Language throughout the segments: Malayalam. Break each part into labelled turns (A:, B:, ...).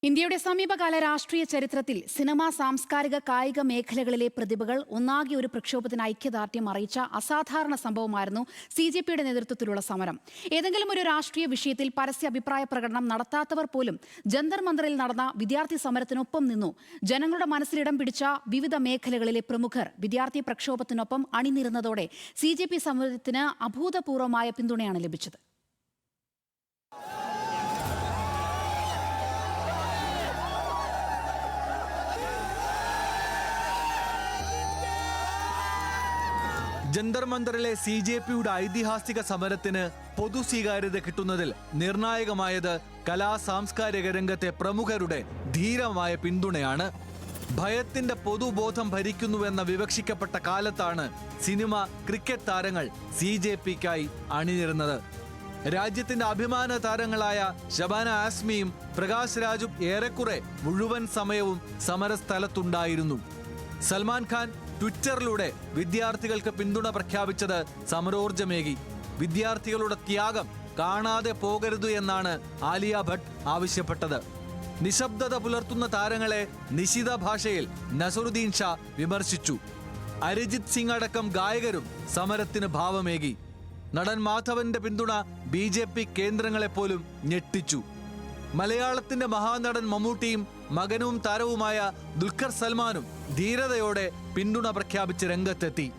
A: ഇന്ത്യയുടെ സമീപകാല രാഷ്ട്രീയ ചരിത്രത്തിൽ സിനിമ, സാംസ്കാരിക, കായിക മേഖലകളിലെ പ്രതിഭകൾ ഒന്നാകെ ഒരു പ്രക്ഷോഭത്തിന് ഐക്യദാർഢ്യം അറിയിച്ച അസാധാരണ സംഭവമായിരുന്നു CJPയുടെ നേതൃത്വത്തിലുള്ള സമരം. ഏതെങ്കിലും ഒരു രാഷ്ട്രീയ വിഷയത്തിൽ പരസ്യ അഭിപ്രായ പ്രകടനം നടത്താത്തവർ പോലും ജന്തർ മന്ദറിൽ നടന്ന വിദ്യാർത്ഥി സമരത്തിനൊപ്പം നിന്നു. ജനങ്ങളുടെ മനസ്സിലിടം പിടിച്ച വിവിധ മേഖലകളിലെ പ്രമുഖർ വിദ്യാർത്ഥി പ്രക്ഷോഭത്തിനൊപ്പം അണിനിരുന്നതോടെ CJP സമരത്തിന് അഭൂതപൂർവമായ പിന്തുണയാണ് ലഭിച്ചത്.
B: ജന്തർ മന്ദറിലെ CJPയുടെ ഐതിഹാസിക സമരത്തിന് പൊതു സ്വീകാര്യത കിട്ടുന്നതിൽ നിർണായകമായത് കലാ സാംസ്കാരിക രംഗത്തെ പ്രമുഖരുടെ ധീരമായ പിന്തുണയാണ്. ഭയത്തിന്റെ പൊതുബോധം ഭരിക്കുന്നുവെന്ന വിവക്ഷിക്കപ്പെട്ട കാലത്താണ് സിനിമ, ക്രിക്കറ്റ് താരങ്ങൾ CJPക്കായി അണിനിരുന്നത്. രാജ്യത്തിന്റെ അഭിമാന താരങ്ങളായ ശബാന ആസ്മിയും പ്രകാശ് രാജും ഏറെക്കുറെ മുഴുവൻ സമയവും സമരസ്ഥലത്തുണ്ടായിരുന്നു. സൽമാൻ ഖാൻ ട്വിറ്ററിലൂടെ വിദ്യാർത്ഥികൾക്ക് പിന്തുണ പ്രഖ്യാപിച്ചത് സമരോർജമേകി. വിദ്യാർത്ഥികളുടെ ത്യാഗം കാണാതെ പോകരുത് എന്നാണ് ആലിയ ഭട്ട് ആവശ്യപ്പെട്ടത്. നിശബ്ദത പുലർത്തുന്ന താരങ്ങളെ നിശിത ഭാഷയിൽ നസറുദ്ദീൻ ഷാ വിമർശിച്ചു. അരിജിത് സിംഗ് അടക്കം ഗായകരും സമരത്തിന് ഭാവമേകി. നടൻ മാധവന്റെ പിന്തുണ BJP കേന്ദ്രങ്ങളെപ്പോലും ഞെട്ടിച്ചു. മലയാളത്തിന്റെ മഹാനടൻ മമ്മൂട്ടിയും മകനും താരവുമായ ദുൽഖർ സൽമാനും ധീരതയോടെ പിന്തുണ പ്രഖ്യാപിച്ച് രംഗത്തെത്തി.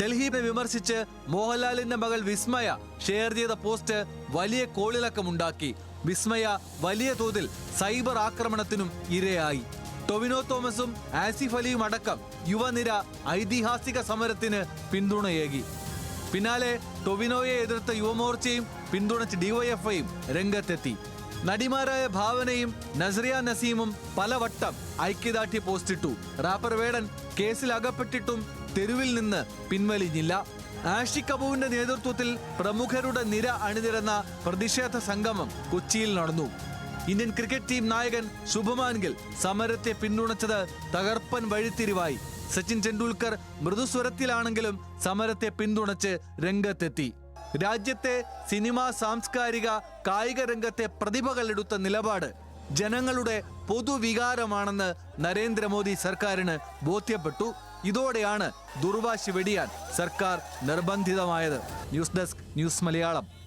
B: ഡൽഹിയെ വിമർശിച്ച് മോഹൻലാലിന്റെ മകൾ വിസ്മയ ഷെയർ ചെയ്ത പോസ്റ്റ് വലിയ കോളിളക്കമുണ്ടാക്കി. വിസ്മയ വലിയ തോതിൽ സൈബർ ആക്രമണത്തിനും ഇരയായി. ടൊവിനോ തോമസും ആസിഫ് അലിയും അടക്കം യുവനിര ഐതിഹാസിക സമരത്തിന് പിന്തുണയേകി. പിന്നാലെ ടൊവിനോയെ എതിർത്ത യുവമോർച്ചയും പിന്തുണച്ച് DYFIയും രംഗത്തെത്തി. നടിമാരായ ഭാവനയും നസ്രിയ നസീമും പലവട്ടം ഐക്യദാർഢ്യ പോസ്റ്റിട്ടു. റാപ്പർ വേടൻ കേസിൽ അകപ്പെട്ടിട്ടും തെരുവിൽ നിന്ന് പിൻവലിഞ്ഞില്ല. ആഷിഖ് കപൂറിന്റെ നേതൃത്വത്തിൽ പ്രമുഖരുടെ നിര അണിനിരന്ന പ്രതിഷേധ സംഗമം കൊച്ചിയിൽ നടന്നു. ഇന്ത്യൻ ക്രിക്കറ്റ് ടീം നായകൻ ശുഭമാൻ ഗിൽ സമരത്തെ പിന്തുണച്ചത് തകർപ്പൻ വഴിത്തിരിവായി. സച്ചിൻ ടെണ്ടുൽക്കർ മൃദുസ്വരത്തിലാണെങ്കിലും സമരത്തെ പിന്തുണച്ച് രംഗത്തെത്തി. രാജ്യത്തെ സിനിമ, സാംസ്കാരിക, കായിക രംഗത്തെ പ്രതിഭകൾ എടുത്ത നിലപാട് ജനങ്ങളുടെ പൊതുവികാരമാണെന്ന് നരേന്ദ്രമോദി സർക്കാരിന് ബോധ്യപ്പെട്ടു. ഇതോടെയാണ് ദുർവാശി വെടിയാൻ സർക്കാർ നിർബന്ധിതമായത്. News desk, news Malayalam.